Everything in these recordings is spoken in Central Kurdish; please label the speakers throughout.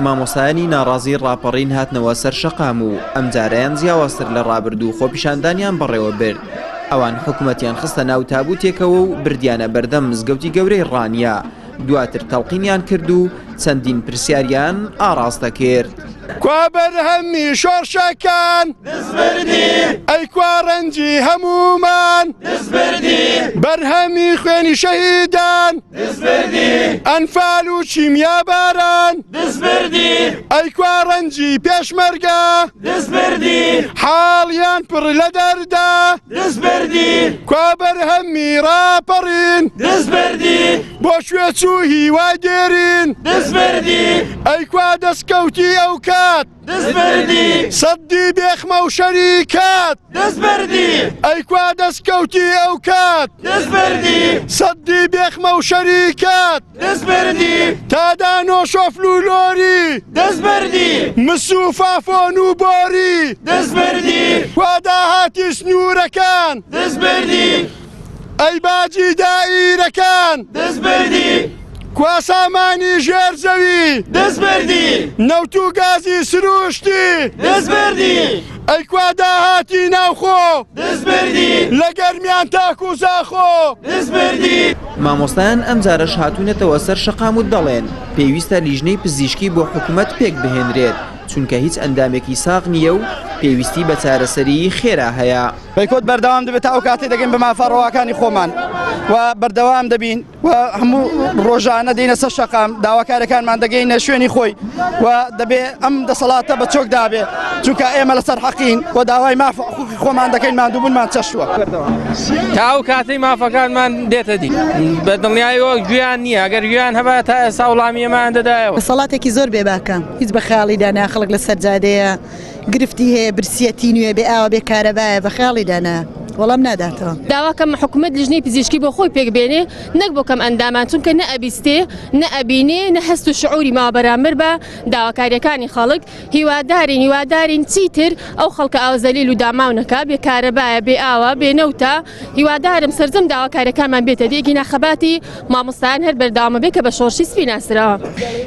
Speaker 1: مامۆسایانی ناڕازی ڕاپەڕین هاتنەوە سەر شەقام و ئەم جارەیان جیاوازتر لە ڕابردوو خۆپیشاندانیان بەڕێوە برد. ئەوان حکوومەتیان خستە ناو تابوتێکەوە و بردیانە بەردەم مزگەوتی گەورەی ڕانیا. دواتر تەڵقینیان کرد و چەندین پرسیاریان ئاڕاستە کرد.
Speaker 2: کوا بەرهەمی شۆڕشەکان دەستبردی، ئەی کوا ڕەنجی هەمومان دەستبردی، بەرهەمی خوێنی شەهیدان دەستبردی، ئەنفال و چیمیاباران دەستبردی، ئەی کوا ڕەنجی پێشمەرگە دەستبردی، حاڵیان پڕ لە دەردا دەستبردی، کوا بەرهەمی ڕاپەڕین دەستبردی، بۆ شوێ چوو هیوا دێرین دەستبردی، ئەی کوا دەستکەوتی ئەو کات دەستبردی، سەدی بێخمە و شەریکات دەستبردی، ئەی کوا دەستکەوتی ئەو کات دەستبردی، سەدی بێخمە و شەریکات دەستبردی، تادانۆ شۆفل و لۆری دەستبردی، مسو فافۆن و بۆری دەستبردی، کوا داهاتی سنوورەکان دەستبردی، ئەی باجی دائیرەکان دەستبردی، کوا سامانی ژێرزەوی دەستبردی، نەوت و گازی سروشتی دەستبردی، ئەی کوا داهاتی ناوخۆ دەستبردی، لە گەرمیان تاک و زاخۆ دەستبردی.
Speaker 1: مامۆستایان ئەم جارەش هاتوونەتەوە سەر شەقام و دەڵێن پێویستە لیژنەی پزیشکی بۆ حکوومەت پێک بهێنرێت، چونکە هیچ ئەندامێکی ساغ نییە و پێویستی بە چارەسەری خێرا هەیە.
Speaker 3: بەیکۆت بەردەوام دەبێت ئەو کاتی دەگەین بە مافەڕەوەکانی خۆمان و بەردەوام دەبین و هەموو ڕۆژانە دێنە سەر شەقام، داواکارەکانمان دەگەینە شوێنی خۆی و دەبێ ئەم دەسەڵاتە بە چۆک دابێ، چونکە ئێمە لەسەر حەقین و داوای مافەخوکی خۆمان دەکەین، مادووبوونمان چەشووە.
Speaker 4: تا ئەو کاتەی مافەکانمان دێتە دی بە دڵنیایەوە گویان نییە، ئەگەر گویان هەبە تا ئێستا وڵامیەمان دەدایەوە.
Speaker 5: دەسەڵاتێکی زۆر بێباکە، هیچ بە خەیاڵیدا نا، خەڵک لەسەر جادەیە گرفتی هەیە، برسیەتی نوێ، بێ ئاوە بێ کارەبایە، بە خەیاڵیدا نا وەڵام ناداتەوە.
Speaker 6: داواکەم حکوومەت لیژنەی پزیشکی بۆ خۆی پێک بێنێ، نەک بۆ کەم ئەندامان، چونکە نە ئەبیستێ نە ئەبینێ نە هەست و شعوری ماوە بەرامبەر بە داواکاریەکانی خەڵک. هیوادارین چیتر ئەو خەڵکە ئاوزەلیل و داماونەکە بێ کارەبایە، بێ ئاوە، بێ نەوتە. هیوادارم سەرجەم داواکاریەکانمان بێتە دیگی ناخەباتی مامۆستایان هەر بەرداوامە بێ کە بە شۆڕشی سپی ناسرەوە.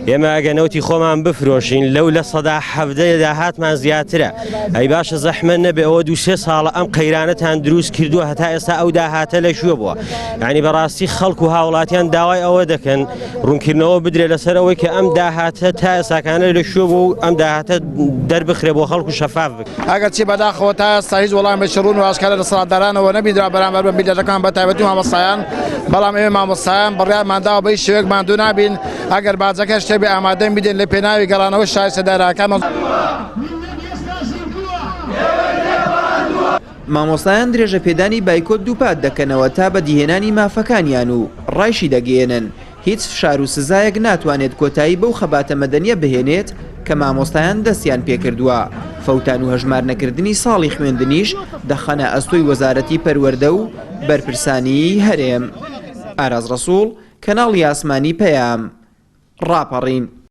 Speaker 7: ئێمە ئەگە نەوتی خۆمان بفرۆشین لەو لە سەدا حەڤدەیە داهاتمان زیاترە. ئەی باشە زەحمە نەبێ ئەوە 2-3 ساڵە ئەم قەیرانەتان دروست کردووە هەتا ئێستا ئەو داهاتە لە شوێ بووە. یعنی بەڕاستی خەڵک و هاوڵاتیان داوای ئەوە دەکەن ڕوونکردنەوە بدرێت لەسەر ئەوەی کە ئەم داهاتە تا ئێستاکانە لە شوێ بوو و ئەم داهاتە دەربخرێ بۆ خەڵک و شەفاف بکە.
Speaker 2: ئەگەر چی بەداخەوە تا ئێستا هیچ وەڵام بەشڕون و ئاشکارا لە سەڵاتدارانەوە نەبیدرا بەرامبەر بە میلیۆنەکان بە تایبەتی مامۆستایان، بەڵام ئێمە مامۆستایان بڕیارمانداوە بەی شێوەیەک ماندوو نابین، ئەگەر باجەکە شتێ بێ ئامادەم بدەین لە پێناوی گەڕانەوە شای سەدارەکان.
Speaker 1: مامۆستایان درێژە پێدانی بایکۆت دووپات دەکەنەوە تا بە دیهێنانی مافەکانیان و ڕایشی دەگەێنن. هیچ فشار و سزایەک ناتوانێت کۆتایی بەو خەباتە مەدەنیە بهێنێت کە مامۆستایان دەستیان پێکردووە. فەوتان و هەژمار نەکردنی ساڵی خوێندنیش دەخەنە ئەستۆی وەزارەتی پەروەردە و بەرپرسانی هەرێم. ئاراز ڕەسوڵ، کەناڵی ئاسمانی پەیام، ڕاپەڕین.